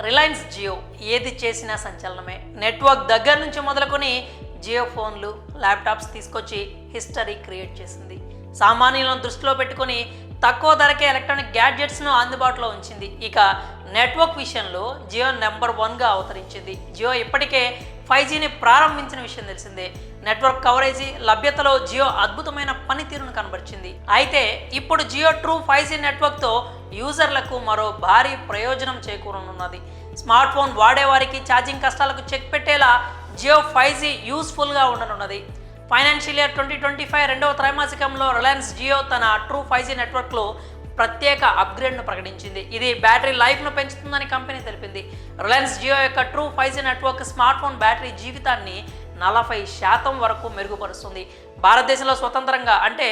Reliance Jio ఏది చేసినా సంచలనమే. Network దగ్గర నుంచి మొదలుకొని జియో ఫోన్లు, ల్యాప్టాప్స్ తీసుకొచ్చి హిస్టరీ క్రియేట్ చేసింది. సామాన్యులను దృష్టిలో పెట్టుకొని తక్కువ ధరకే ఎలక్ట్రానిక్ గ్యాడ్జెట్స్ను అందుబాటులో ఉంచింది. ఇక నెట్వర్క్ విషయంలో జియో నెంబర్ 1గా అవతరించింది. జియో ఇప్పటికే 5Gని ప్రారంభించిన విషయం తెలిసిందే. నెట్వర్క్ కవరేజీ, లభ్యతలో జియో అద్భుతమైన పనితీరును కనబరిచింది. అయితే ఇప్పుడు జియో ట్రూ 5G నెట్వర్క్తో యూజర్లకు మరో భారీ ప్రయోజనం చేకూరనున్నది. స్మార్ట్ ఫోన్ వాడేవారికి ఛార్జింగ్ కష్టాలకు చెక్ పెట్టేలా జియో 5G యూస్ఫుల్గా ఉండనున్నది. ఫైనాన్షియల్ ఇయర్ 2025 రెండవ త్రైమాసికంలో రిలయన్స్ జియో తన ట్రూ 5G నెట్వర్క్లో ప్రత్యేక అప్గ్రేడ్ను ప్రకటించింది. ఇది బ్యాటరీ లైఫ్ను పెంచుతుందని కంపెనీ తెలిపింది. రిలయన్స్ జియో యొక్క true 5G network smart phone battery జీవితాన్ని 40% వరకు మెరుగుపరుస్తుంది. భారతదేశంలో స్వతంత్రంగా అంటే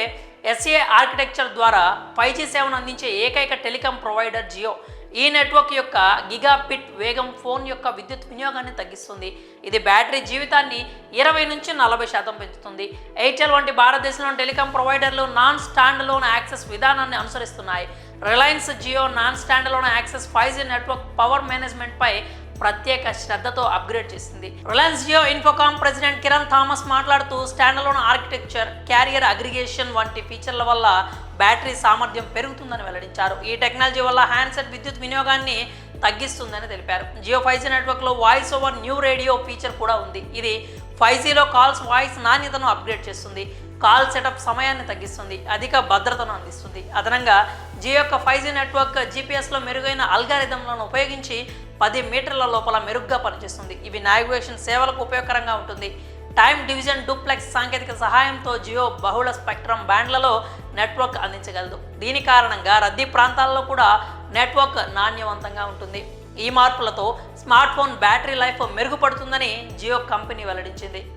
SA ఆర్కిటెక్చర్ ద్వారా 5G సేవను అందించే ఏకైక టెలికాం ప్రొవైడర్ జియో. ఈ నెట్వర్క్ యొక్క గిగాబిట్ వేగం ఫోన్ యొక్క విద్యుత్ వినియోగాన్ని తగ్గిస్తుంది. ఇది బ్యాటరీ జీవితాన్ని 20 నుంచి 40% పెంచుతుంది. ఎయిర్టెల్ వంటి భారతదేశంలోని టెలికాం ప్రొవైడర్లు నాన్ స్టాండ్లోన్ యాక్సెస్ విధానాన్ని అనుసరిస్తున్నాయి. Reliance Jio non standalone access 5G network power మేనేజ్మెంట్పై ప్రత్యేక శ్రద్ధతో అప్గ్రేడ్ చేసింది. రిలయన్స్ జియో ఇన్ఫోకామ్ ప్రెసిడెంట్ కిరణ్ థామస్ మాట్లాడుతూ స్టాండ్లోన్ ఆర్కిటెక్చర్, క్యారియర్ అగ్రిగేషన్ వంటి ఫీచర్ల వల్ల బ్యాటరీ సామర్థ్యం పెరుగుతుందని వెల్లడించారు. ఈ టెక్నాలజీ వల్ల హ్యాండ్సెట్ విద్యుత్ వినియోగాన్ని తగ్గిస్తుందని తెలిపారు. జియో 5G నెట్వర్క్లో voice over new radio feature కూడా ఉంది. ఇది 5Gలో కాల్స్ వాయిస్ నాణ్యతను అప్గ్రేడ్ చేస్తుంది, కాల్ సెటప్ సమయాన్ని తగ్గిస్తుంది, అధిక భద్రతను అందిస్తుంది. అదనంగా జియో యొక్క 5G నెట్వర్క్ GPSలో మెరుగైన అల్గారిథంలను ఉపయోగించి 10 మీటర్ల లోపల మెరుగ్గా పనిచేస్తుంది. ఇవి నావిగేషన్ సేవలకు ఉపయోగకరంగా ఉంటుంది. టైమ్ డివిజన్ డూప్లెక్స్ సాంకేతిక సహాయంతో జియో బహుళ స్పెక్ట్రమ్ బ్యాండ్లలో నెట్వర్క్ అందించగలదు. దీని కారణంగా రద్దీ ప్రాంతాల్లో కూడా నెట్వర్క్ నాణ్యవంతంగా ఉంటుంది. ఈ మార్పులతో స్మార్ట్ ఫోన్ బ్యాటరీ లైఫ్ మెరుగుపడుతుందని జియో కంపెనీ వెల్లడించింది.